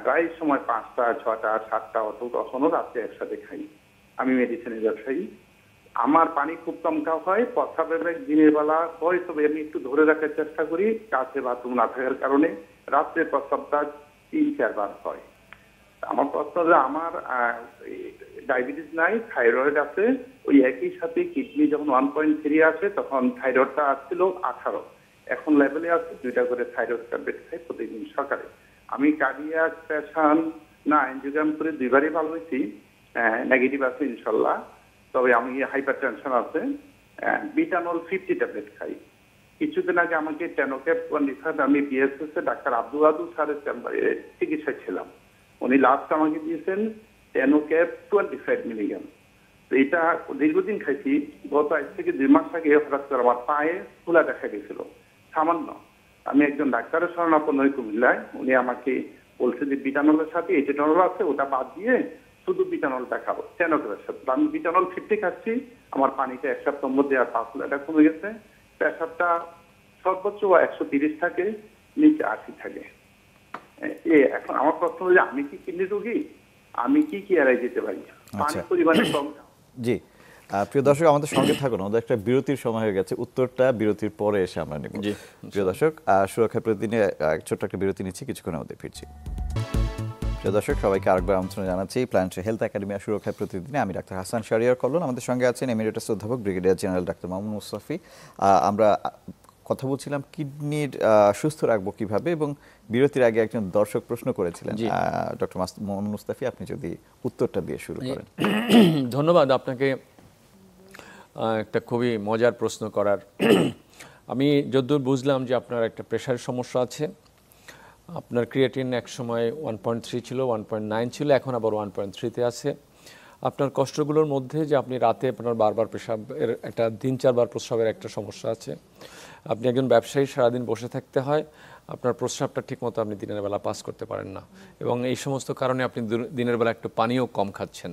প্রায় সময় 5টা, 6টা, 7টা, কখনো রাত্রে একসাথে খাই। আমি মেডিসিনের ব্যবসায়ী। আমার পানি খুব কম খাওয়া হয়, প্রস্রাবের বেগ দিনের বেলা হয়, তবে আমি একটু ধরে রাখার চেষ্টা করি, কাছে বাথরুম না থাকার কারণে রাত্রে প্রস্রাবটা 3-4 বার হয়। আমার প্রশ্ন যে আমার ডায়াবেটিস নাই, থাইরয়েড আছে, ওই একই সাথে কিডনি যখন 1.3 আসে তখন থাইরয়েডটা আসছিল 18, এখন লেভেলে আছে 2টা করে থাইরয়েড ট্যাবলেট খাই প্রতিদিন সকালে। আমি কার্ডিয়াক পেশেন্ট না, এনজিওগ্রাম করে 2বারই ভালো হয়েছি, নেগেটিভ আছে ইনশাল্লাহ। তবে আমি হাইপার টেনশন আছে, বিটানল 50 ট্যাবলেট খাই। কিছুদিন আগে আমাকে টেনোক্যাপ 25, আমি বিএসএস এ ডাক্তার আব্দুল আদুল স্যারের চেম্বারে চিকিৎসা ছিলাম, উনি লাস্ট আমাকে দিয়েছেন টেনোক্যাপ 25 মিলিগ্রাম। তো এটা দীর্ঘদিন খাইছি। গত 1 থেকে 2 মাস আগে হঠাৎ করে আমার পায়ে ফোলা দেখা গেছিল সামান্য। আমি একজন ডাক্তারের শরণাপন্ন হই কুমিল্লায়, উনি আমাকে বলছে যে বিটানলের সাথে এটেনল আছে, ওটা বাদ দিয়ে শুধু বিটানলটা খাবো টেনোক্যাপের সাথে। আমি বিটানল 50 খাচ্ছি, আমার পানিটা 1 সপ্তাহের মধ্যে আর 5 লিটার কমে গেছে। প্রেসারটা সর্বোচ্চ 130 থাকে, নিচে 80 থাকে। এখন আমার প্রশ্ন হলো যে আমি কি কিডনি রোগী, আমি কি এড়াই যেতে পারি? পানির পরিমাণে কম। জি, প্রিয় দর্শক আমাদের সঙ্গে থাকুন, আমাদের একটা বিরতির সময় হয়ে গেছে, উত্তরটা বিরতির পরে এসে আমরা নেব। জি, প্রিয় দর্শক, সুরক্ষা প্রতিদিনে ছোট্ট একটা বিরতি নিচ্ছি, কিছুক্ষণের মধ্যে ফিরছি। প্রিয় দর্শক, সবাইকে আরেকবার আমন্ত্রণ জানাচ্ছি প্ল্যানেটারি হেলথ একাডেমি সুরক্ষা প্রতিদিনে। আমি ডাক্তার হাসান শাহরিয়ার কল্লোল, আমাদের সঙ্গে আছেন এমিরেটাস অধ্যাপক brigadier general doctor Mohammad Mustafi. আমরা কথা বলছিলাম কিডনির সুস্থ রাখবো কিভাবে, এবং বিরতির আগে একজন দর্শক প্রশ্ন করেছিলেন, ডক্টর মোহাম্মদ মুস্তাফি, আপনি যদি উত্তরটা দিয়ে শুরু করেন। ধন্যবাদ আপনাকে একটা খুবই মজার প্রশ্ন করার। আমি যতদূর বুঝলাম যে আপনার একটা প্রেশারের সমস্যা আছে, আপনার ক্রিয়েটিন এক সময় 1.3 ছিল, 1.9 ছিল, এখন আবার 1.3-তে আছে। আপনার কষ্টগুলোর মধ্যে যে আপনি রাতে আপনার বারবার পেশাবের একটা 3-4 বার প্রস্রাবের একটা সমস্যা আছে। আপনি একজন ব্যবসায়ী, সারাদিন বসে থাকতে হয়, আপনার প্রস্রাবটা ঠিকমতো আপনি দিনের বেলা পাস করতে পারেন না, এবং এই সমস্ত কারণে আপনি দিনের বেলা একটু পানিও কম খাচ্ছেন।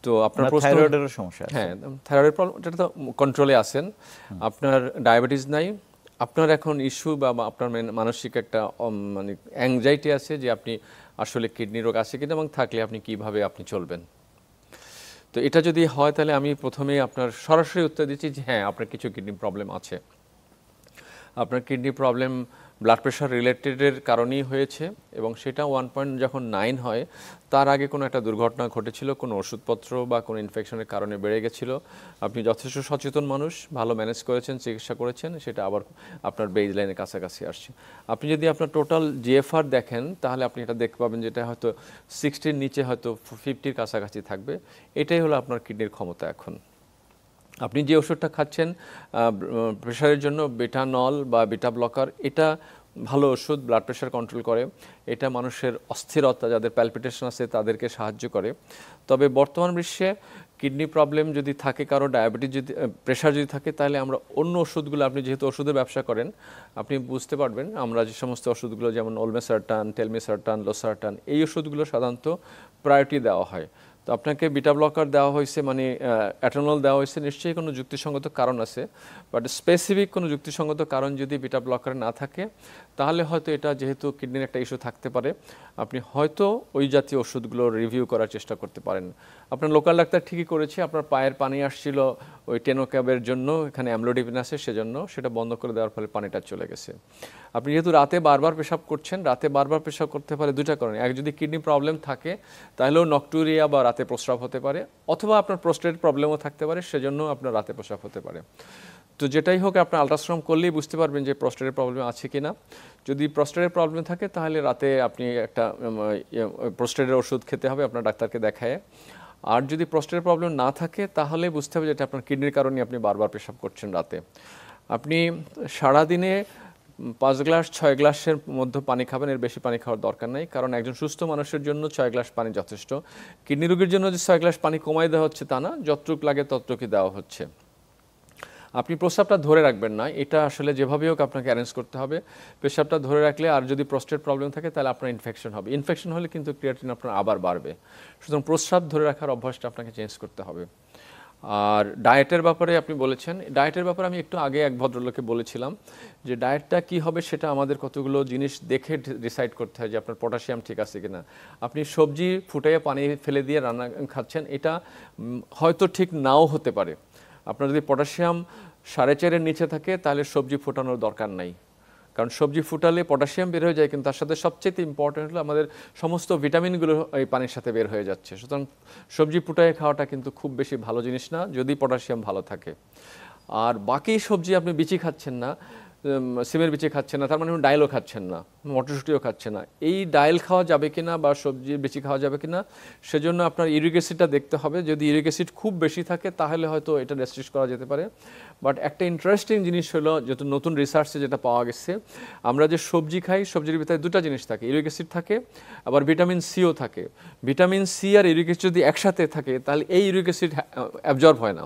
তো আপনার থাইরয়েডেরও সমস্যা আছে। হ্যাঁ, থাইরয়েড প্রবলেম, এটা তো কন্ট্রোলে আছেন। আপনার ডায়াবেটিস নাই, আপনার এখন ইস্যু বা আপনার মানসিক একটা মানে অ্যাংজাইটি আছে যে আপনি আসলে কিডনি রোগ আছে কিনা, এবং থাকলে আপনি কিভাবে আপনি চলবেন। তো এটা যদি হয় তাহলে আমি প্রথমেই আপনার সরাসরি উত্তর দিচ্ছি যে হ্যাঁ, আপনার কিছু কিডনি প্রবলেম আছে। আপনার কিডনি প্রবলেম ব্লাড প্রেশার রিলেটেডের কারণেই হয়েছে, এবং সেটা 1.9 হয়, তার আগে কোনো একটা দুর্ঘটনা ঘটেছিল, কোনো ওষুধপত্র বা কোনো ইনফেকশনের কারণে বেড়ে গেছিল। আপনি যথেষ্ট সচেতন মানুষ, ভালো ম্যানেজ করেছেন, চিকিৎসা করেছেন, সেটা আবার আপনার বেজ লাইনের কাছাকাছি আসছে। আপনি যদি আপনার টোটাল জিএফআর দেখেন তাহলে আপনি এটা দেখতে পাবেন যেটা হয়তো 60-র নিচে, হয়তো 50-র কাছাকাছি থাকবে। এটাই হলো আপনার কিডনির ক্ষমতা। এখন আপনি যে ওষুধটা খাচ্ছেন প্রেশারের জন্য, বিটানল বা বিটা ব্লকার, এটা ভালো ওষুধ, ব্লাড প্রেশার কন্ট্রোল করে। এটা মানুষের অস্থিরতা, যাদের প্যালপিটেশন আছে তাদেরকে সাহায্য করে। তবে বর্তমান বিশ্বে কিডনি প্রবলেম যদি থাকে কারো, ডায়াবেটিস যদি, প্রেশার যদি থাকে, তাহলে আমরা অন্য ওষুধগুলো, আপনি যেহেতু ওষুধের ব্যবসা করেন আপনি বুঝতে পারবেন, আমরা যে সমস্ত ওষুধগুলো যেমন অলমেসারটান, টেলমেসারটান, লোসারটান, এই ওষুধগুলো সাধারণত প্রায়োরিটি দেওয়া হয়। তো আপনাকে বিটা ব্লকার দেওয়া হয়েছে, মানে অ্যাটেনল দেওয়া হয়েছে, নিশ্চয়ই কোনো যুক্তিসঙ্গত কারণ আছে। বাট স্পেসিফিক কোনো যুক্তিসঙ্গত কারণ যদি বিটা ব্লকার না থাকে, তাহলে হয়তো এটা যেহেতু কিডনির একটা ইস্যু থাকতে পারে, আপনি হয়তো ওই জাতীয় ওষুধগুলো রিভিউ করার চেষ্টা করতে পারেন। আপনার লোকাল ডাক্তার ঠিকই করেছে, আপনার পায়ের পানি আসছিল ওই টেনোক্যাবের জন্য, এখানে অ্যামলোডিপিন আছে, সেজন্য সেটা বন্ধ করে দেওয়ার ফলে পানিটা চলে গেছে। আপনি যেহেতু রাতে বারবার পেশাব করছেন, রাতে বারবার পেশাব করতে পারে 2টা কারণে। এক, যদি কিডনি প্রবলেম থাকে তাহলেও নকটুরিয়া বা রাতে প্রস্রাব হতে পারে, অথবা আপনার প্রোস্টেট প্রবলেমও থাকতে পারে, সেজন্য আপনার রাতে প্রস্রাব হতে পারে। তো যেটাই হোক, আপনার আল্ট্রাসাউন্ড করলেই বুঝতে পারবেন যে প্রোস্টেটের প্রবলেম আছে কি না। যদি প্রোস্টেটের প্রবলেম থাকে তাহলে রাতে আপনি একটা প্রোস্টেটের ওষুধ খেতে হবে আপনার ডাক্তারকে দেখায়। আর যদি প্রোস্টেটের প্রবলেম না থাকে তাহলে বুঝতে হবে যে এটা আপনার কিডনির কারণে আপনি বারবার পেশাব করছেন রাতে। আপনি সারাদিনে 5 গ্লাস 6 গ্লাসের মধ্যে পানি খাবেন, এর বেশি পানি খাওয়ার দরকার নেই, কারণ একজন সুস্থ মানুষের জন্য 6 গ্লাস পানি যথেষ্ট। কিডনি রোগীর জন্য যে 6 গ্লাস পানি কমাই দেওয়া হচ্ছে তা না, যতটুকু লাগে ততটুকুই দেওয়া হচ্ছে। আপনি প্রস্রাবটা ধরে রাখবেন না, এটা আসলে যেভাবে হোক আপনাকে অ্যারেঞ্জ করতে হবে। পেশাবটা ধরে রাখলে, আর যদি প্রোস্টেট প্রবলেম থাকে তাহলে আপনার ইনফেকশন হবে, ইনফেকশন হলে কিন্তু ক্রিয়েটিন আপনার আবার বাড়বে। সুতরাং প্রস্রাব ধরে রাখার অভ্যাসটা আপনাকে চেঞ্জ করতে হবে। আর ডায়েটের ব্যাপারে আপনি বলেছেন, ডায়েটের ব্যাপারে আমি একটু আগে এক ভদ্রলোককে বলেছিলাম যে ডায়েটটা কি হবে সেটা আমাদের কতগুলো জিনিস দেখে ডিসাইড করতে হয় যে আপনার পটাশিয়াম ঠিক আছে কিনা। আপনি সবজি ফুটাইয়া পানি ফেলে দিয়ে রান্না খাচ্ছেন, এটা হয়তো ঠিক নাও হতে পারে। আপনার যদি পটাশিয়াম 4.5-এর নিচে থাকে তাহলে সবজি ফোটানোর দরকার নাই, কারণ সবজি ফুটালে পটাশিয়াম বের হয়ে যায়, কিন্তু তার সাথে সবচেয়ে ইম্পর্টেন্ট হলো আমাদের সমস্ত ভিটামিনগুলো এই পানির সাথে বের হয়ে যাচ্ছে। সুতরাং সবজি ফুটায় খাওয়াটা কিন্তু খুব বেশি ভালো জিনিস না যদি পটাশিয়াম ভালো থাকে। আর বাকি সবজি আপনি বিচি খাচ্ছেন না, সিমের বিচি খাচ্ছেন না, তার মানে ডাইলও খাচ্ছেন না, মটরশুঁটিও খাচ্ছেন না। এই ডাইল খাওয়া যাবে কিনা বা সবজির বিচি খাওয়া যাবে কিনা সেজন্য আপনার ইউরিক অ্যাসিডটা দেখতে হবে। যদি ইউরিক অ্যাসিড খুব বেশি থাকে তাহলে হয়তো এটা রেস্ট্রিক্ট করা যেতে পারে। বাট একটা ইন্টারেস্টিং জিনিস হলো, যেহেতু নতুন রিসার্চে যেটা পাওয়া গেছে, আমরা যে সবজি খাই সবজির ভিতরে দুটো জিনিস থাকে, ইউরিক অ্যাসিড থাকে আবার ভিটামিন সিও থাকে। ভিটামিন সি আর ইউরিক অ্যাসিড যদি একসাথে থাকে তাহলে এই ইউরিক অ্যাসিড অ্যাবজর্ব হয় না,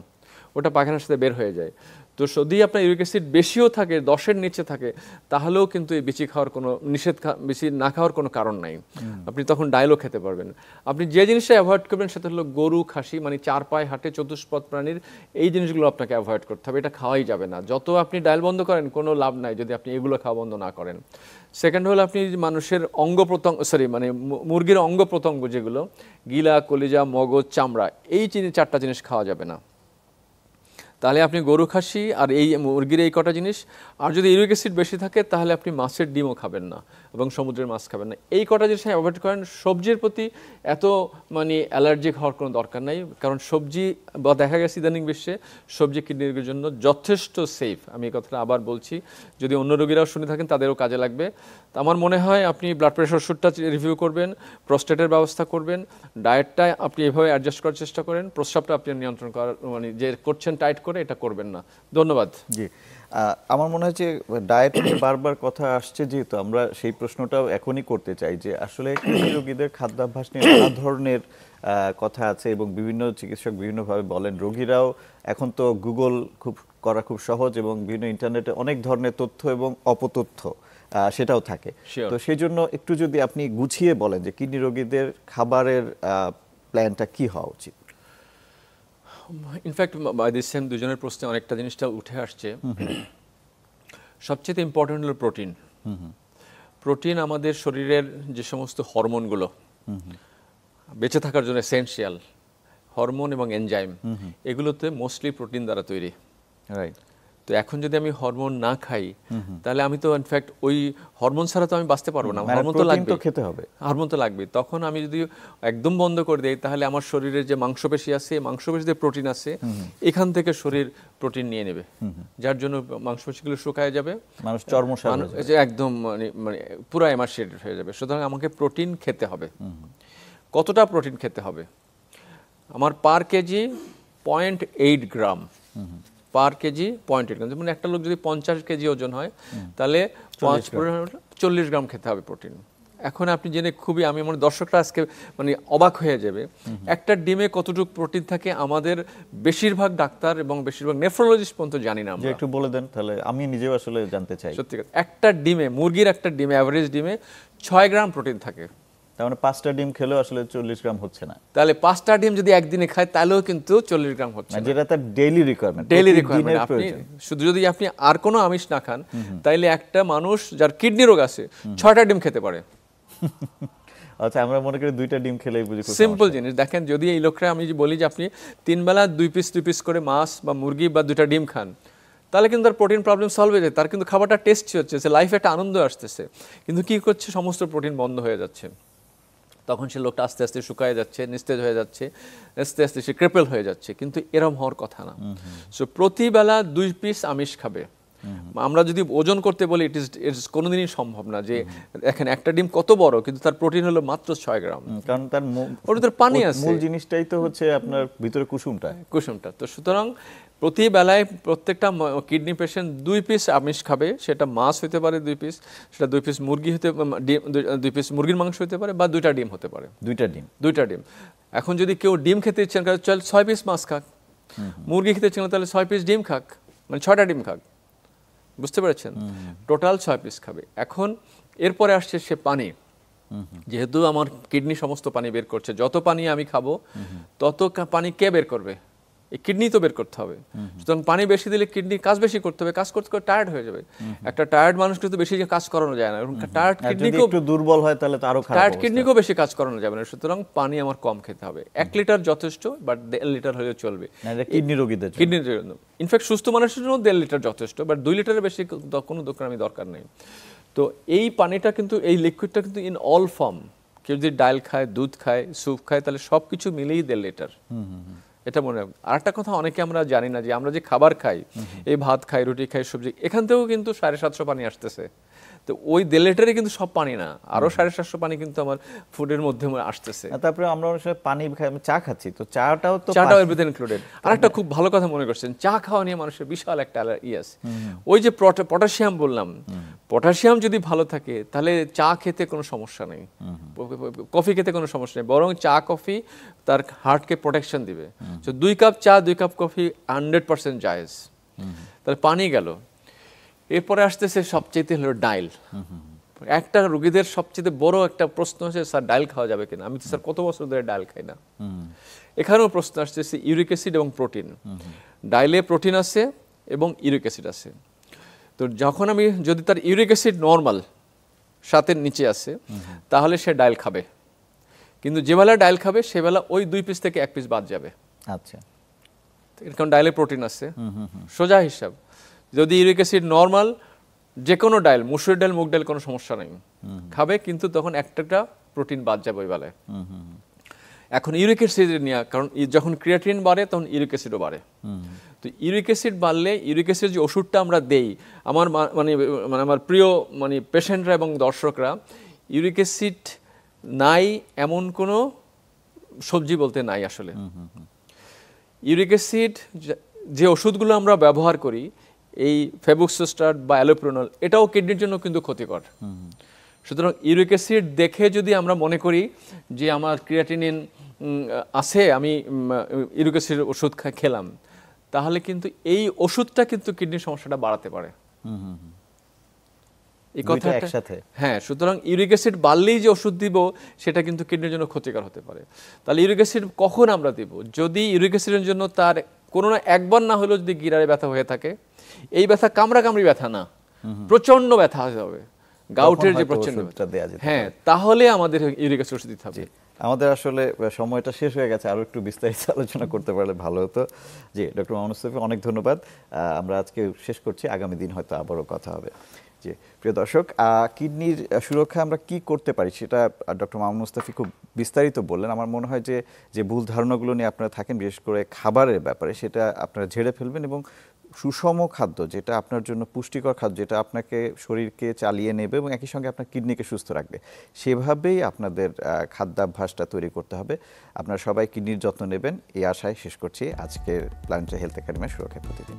ওটা পায়খানার সাথে বের হয়ে যায়। তো যদি আপনার ইউরিক অ্যাসিড বেশিও থাকে, 10-এর নিচে থাকে, তাহলেও কিন্তু এই বিচি খাওয়ার কোনো বিচি না খাওয়ার কোনো কারণ নাই, আপনি তখন ডাইলও খেতে পারবেন। আপনি যে জিনিসটা অ্যাভয়েড করবেন সেটা হলো গরু, খাসি, মানে 4 পায়ে হাঁটে চতুষ্পদ প্রাণীর এই জিনিসগুলো আপনাকে অ্যাভয়েড করতে হবে, এটা খাওয়াই যাবে না। যত আপনি ডাইল বন্ধ করেন কোনো লাভ নাই যদি আপনি এগুলো খাওয়া বন্ধ না করেন। সেকেন্ড হলো আপনি মানুষের অঙ্গ প্রত্যঙ্গ, মানে মুরগির অঙ্গ প্রত্যঙ্গ যেগুলো, গিলা, কলিজা, মগজ, চামড়া, এই 4টা জিনিস খাওয়া যাবে না। তাহলে আপনি গরু, খাসি আর এই মুরগির এই কটা জিনিস। আর যদি ইউরিক অ্যাসিড বেশি থাকে তাহলে আপনি মাছের ডিমও খাবেন না এবং সমুদ্রের মাছ খাবেন না। এই কটা জিনিস অ্যাভয়েড করেন। সবজির প্রতি এত মানে অ্যালার্জিক হওয়ার কোনো দরকার নাই, কারণ সবজি বা দেখা গেছে ইদানিং বিশ্বে সবজি কিডনির জন্য যথেষ্ট সেফ। আমি এই কথাটা আবার বলছি, যদি অন্য রোগীরাও শুনে থাকেন তাদেরও কাজে লাগবে। তো আমার মনে হয় আপনি ব্লাড প্রেশার ওষুধটা রিভিউ করবেন, প্রস্টেটের ব্যবস্থা করবেন, ডায়েটটা আপনি এভাবে অ্যাডজাস্ট করার চেষ্টা করেন, প্রস্রাবটা আপনি নিয়ন্ত্রণ করার মানে যে করছেন টাইট করে এটা করবেন না। ধন্যবাদ। জি, আমার মনে হয় যে ডায়েট নিয়ে বারবার কথা আসছে, যেহেতু আমরা সেই প্রশ্নটাও এখনই করতে চাই যে আসলে কিডনি রোগীদের খাদ্যাভ্যাস নিয়ে নানা ধরনের কথা আছে এবং বিভিন্ন চিকিৎসক বিভিন্নভাবে বলেন। রোগীরাও এখন তো গুগল করা খুব সহজ এবং বিভিন্ন ইন্টারনেটে অনেক ধরনের তথ্য এবং অপতথ্য সেটাও থাকে। তো সেই জন্য একটু যদি আপনি গুছিয়ে বলেন যে কিডনি রোগীদের খাবারের প্ল্যানটা কি হওয়া উচিত। ইনফ্যাক্ট বাই দিস সেম দুজনের প্রশ্নে অনেকটা জিনিসটা উঠে আসছে। সবচেয়ে ইম্পর্টেন্ট হলো প্রোটিন। প্রোটিন আমাদের শরীরের যে সমস্ত হরমোনগুলো বেঁচে থাকার জন্য এসেনশিয়াল হরমোন এবং এনজাইম, এগুলোতে মোস্টলি প্রোটিন দ্বারা তৈরি। রাইট। তো এখন যদি আমি হরমোন না খাই তাহলে আমি তো ইনফ্যাক্ট ওই হরমোন ছাড়া তো আমি বাঁচতে পারবো না, হরমোন তো লাগবে, খেতে হবে, হরমোন তো লাগবে। তখন আমি যদি একদম বন্ধ করে দেই তাহলে আমার শরীরে যে মাংসপেশি আছে, মাংসপেশিতে প্রোটিন আছে, এখান থেকে শরীর প্রোটিন নিয়ে নেবে, যার জন্য মাংসপেশিগুলো শুকায় যাবে, মানুষ চর্মসার একদম মানে পুরো এমার্সিয়েটেড হয়ে যাবে। সুতরাং আমাকে প্রোটিন খেতে হবে। কতটা প্রোটিন খেতে হবে? আমার পার কেজি 0.8 গ্রাম, পার কেজি 0.8 গ্রাম। যেমন একটা লোক যদি 50 কেজি ওজন হয় তাহলে 40 গ্রাম খেতে হবে প্রোটিন। এখন আপনি জেনে খুবই, আমি আমার দর্শকরা আজকে মানে অবাক হয়ে যাবে, একটা ডিমে কতটুকু প্রোটিন থাকে আমাদের বেশিরভাগ ডাক্তার এবং বেশিরভাগ নেফ্রোলজিস্ট পর্যন্ত জানি না। একটু বলে দেন তাহলে, আমি নিজেও আসলে জানতে চাই। সত্যি কথা, একটা ডিমে, মুরগির একটা ডিমে, অ্যাভারেজ ডিমে 6 গ্রাম প্রোটিন থাকে। তার মানে 5টা ডিম খেলেও আসলে 40 গ্রাম হচ্ছে না। তাহলে 5টা ডিম যদি একদিনে খায় তাহলেও কিন্তু 40 গ্রাম হচ্ছে না, যেটা তার ডেইলি রিকোয়ারমেন্ট। আপনি শুধু যদি আপনি আর কোনো আমিষ না খান তাইলে একটা মানুষ যার কিডনি রোগ আছে 6টা ডিম খেতে পারে। আচ্ছা, আমরা মনে করি 2টা ডিম খেলেই বুঝি। সিম্পল জিনিস দেখেন, যদি এই লোকরা, আমি বলি যে আপনি 3 বেলা 2 পিস করে মাছ বা মুরগি বা 2টা ডিম খান, তাহলে কিন্তু তার প্রোটিন প্রবলেম সলভ হয়ে যায়। তার কিন্তু খাবারটা টেস্টি হচ্ছে, লাইফে একটা আনন্দ আসতেছে। কিন্তু কি করছে, সমস্ত প্রোটিন বন্ধ হয়ে যাচ্ছে। তখন সে লোকটা আস্তে আস্তে শুকায় যাচ্ছে, নিস্তেজ হয়ে যাচ্ছে, আস্তে আস্তে সে ক্রেপেল হয়ে যাচ্ছে। কিন্তু এরকম হওয়ার কথা না। সো প্রতিবেলা 2 পিস আমিষ খাবে। আমরা যদি ওজন করতে বলি ইটস কোনোদিনই সম্ভব না। যে এখন একটা ডিম কত বড়, কিন্তু তার প্রোটিন হলো মাত্র 6 গ্রাম, কারণ তার ওর ভিতরে পানি আছে। মূল জিনিসটাই তো হচ্ছে আপনার ভিতরে কুসুমটা। তো সুতরাং প্রতি বেলায় প্রত্যেকটা কিডনি পেশেন্ট 2 পিস আমিষ খাবে। সেটা মাছ হতে পারে 2 পিস, সেটা 2 পিস মুরগি হতে, 2 পিস মুরগির মাংস হতে পারে, বা 2টা ডিম হতে পারে। 2টা ডিম। এখন যদি কেউ ডিম খেতে ইচ্ছেন, চল 6 পিস মাছ খাক। মুরগি খেতে ইচ্ছেন তাহলে 6 পিস ডিম খাক, মানে 6টা ডিম খাক। বুঝতে পেরেছেন? টোটাল 6 পিস খাবে। এখন এরপরে আসছে সে পানি। যেহেতু আমার কিডনি সমস্ত পানি বের করছে, যত পানি আমি খাবো তত পানি কে বের করবে? এই কিডনি তো বের করতে হবে। সুতরাং পানি বেশি দিলে কিডনি কাজ বেশি করতে হবে, কাজ করতে করতে টায়ার্ড হয়ে যাবে। একটা টায়ার্ড মানুষকে তো বেশি কাজ করানো যায় না, এবং টায়ার্ড কিডনিকেও একটু দুর্বল হয় তাহলে তো আরো খারাপ টায়ার্ড অবস্থা। কিডনিকেও বেশি কাজ করানো যাবে না। সুতরাং পানি আমার কম খেতে হবে, 1 লিটার যথেষ্ট, বাট 1.5 লিটার হলেও চলবে না, এটা কিডনি রোগীদের জন্য। কিডনির জন্য। ইনফ্যাক্ট সুস্থ মানুষের জন্য 1.5 লিটার যথেষ্ট, বাট 2 লিটারের বেশি কোনো দরকার নেই। তো এই পানিটা কিন্তু, এই লিকুইডটা কিন্তু ইন অল ফর্ম, কেউ যদি ডাল খায়, দুধ খায়, স্যুপ খায়, তাহলে সব কিছু মিলেই 1.5 লিটার। এটা মনে রাখবেন। আরেকটা কথা অনেকে আমরা জানি না, যে আমরা যে খাবার খাই, এই ভাত খাই, রুটি খাই, সবজি, এখান থেকেও কিন্তু 750 পানি আসতেছে। তো ওই 1.5 লিটারে কিন্তু সব পানি না, আরো 750 পানি কিন্তু আমার ফুডের মধ্যে আসতেছে। তারপরে আমরা অনেক সময় পানি খাই, আমি চা খাচ্ছি, তো চাটাও তো চাটাও এর ভিতরে ইনক্লুডেড। আরেকটা খুব ভালো কথা মনে করছেন, চা খাওয়া নিয়ে মানুষের বিশাল একটা আছে। ওই যে পটাশিয়াম বললাম, পটাশিয়াম যদি ভালো থাকে তাহলে চা খেতে কোনো সমস্যা নেই, কফি খেতে কোনো সমস্যা নেই, বরং চা কফি তার হার্টকে প্রোটেকশন দিবে। তো 2 কাপ চা 2 কাপ কফি 100% জায়েজ। তাহলে পানি গেল। এরপরে আসতেছে সবচেয়ে হলো ডাইল। একটা রোগীদের সবচেয়ে বড় একটা প্রশ্ন আছে, স্যার ডাইল খাওয়া যাবে কিনা। আমি তো স্যার কত বছর ধরে ডাইল খাই না। এখানেও প্রশ্ন আসতেছে ইউরিক অ্যাসিড এবং প্রোটিন। ডাইলে প্রোটিন আছে এবং ইউরিক অ্যাসিড আছে। তো যখন আমি, যদি তার ইউরিক অ্যাসিড নর্মাল 7-এর নিচে আছে, তাহলে সে ডাইল খাবে, কিন্তু যে বেলা ডাইল খাবে সেবেলা ওই 2 পিস থেকে 1 পিস বাদ যাবে। আচ্ছা, কারণ ডাইলে প্রোটিন আছে, সোজা হিসাব। যদি ইউরিক অ্যাসিড নর্মাল, যে কোনো ডাইল, মুসুর ডাল, মুগ ডাল, কোনো সমস্যা নেই, খাবে, কিন্তু তখন একটা প্রোটিন বাদ যাবে ওই বেলায়। এখন ইউরিক অ্যাসিড নিয়ে, কারণ যখন ক্রিয়াটিন বাড়ে তখন ইউরিক অ্যাসিডও বাড়ে। তো ইউরিক অ্যাসিড বাড়লে, ইউরিক অ্যাসিড যে ওষুধটা আমরা দেই, আমার আমার প্রিয় পেশেন্টরা এবং দর্শকরা, ইউরিক অ্যাসিড নাই এমন কোনো সবজি বলতে নাই আসলে। ইউরিক অ্যাসিড যে ওষুধগুলো আমরা ব্যবহার করি, এই ফেবুক্সোস্টাট বা অ্যালোপ্রোনল, এটাও কিডনির জন্য কিন্তু ক্ষতিকর। সুতরাং ইউরিক অ্যাসিড দেখে যদি আমরা মনে করি যে আমার ক্রিয়াটিনিন আছে, আমি ইউরিক অ্যাসিড ওষুধ খেলাম, তাহলে কিন্তু এই ওষুধটা কিন্তু কিডনির সমস্যাটা বাড়াতে পারে। এই কথা একসাথে। হ্যাঁ, সুতরাং ইউরিক অ্যাসিড বাড়লেই যে ওষুধ দিব সেটা কিন্তু কিডনির জন্য ক্ষতিকর হতে পারে। তাহলে ইউরিক অ্যাসিড কখন আমরা দিব? যদি ইউরিক অ্যাসিডের জন্য তার কোনো না একবার না হলেও যদি গিরারে ব্যথা হয়ে থাকে, এই ব্যথা কামড়াকামড়ি ব্যথা না, প্রচন্ড ব্যথা হতে হবে, গাউটের যে প্রচন্ড ব্যথা, হ্যাঁ, তাহলে আমাদের ইউরিক অ্যাসিড ওষুধ দিতে হবে। আমাদের আসলে সময়টা শেষ হয়ে গেছে, আরো একটু বিস্তারিত আলোচনা করতে পারলে ভালো হতো। জি, ডক্টর মামুনুল মুস্তাফি, অনেক ধন্যবাদ। আমরা আজকে শেষ করছি, আগামী দিন হয়তো আবারও কথা হবে। জি, প্রিয় দর্শক, কিডনির সুরক্ষা আমরা কি করতে পারি সেটা ডক্টর মামুনুল মুস্তাফি খুব বিস্তারিত বললেন। আমার মনে হয় যে ভুল ধারণাগুলো নিয়ে আপনারা থাকেন, বিশেষ করে খাবারের ব্যাপারে, সেটা আপনারা ঝেড়ে ফেলবেন, এবং সুষম খাদ্য, যেটা আপনার জন্য পুষ্টিকর খাদ্য, যেটা আপনাকে শরীরকে চালিয়ে নেবে এবং একই সঙ্গে আপনার কিডনিকে সুস্থ রাখবে, সেভাবেই আপনাদের খাদ্যাভ্যাসটা তৈরি করতে হবে। আপনারা সবাই কিডনির যত্ন নেবেন, এই আশায় শেষ করছি আজকের প্ল্যানেটারি হেলথ একাডেমির সুরক্ষা প্রতিদিন।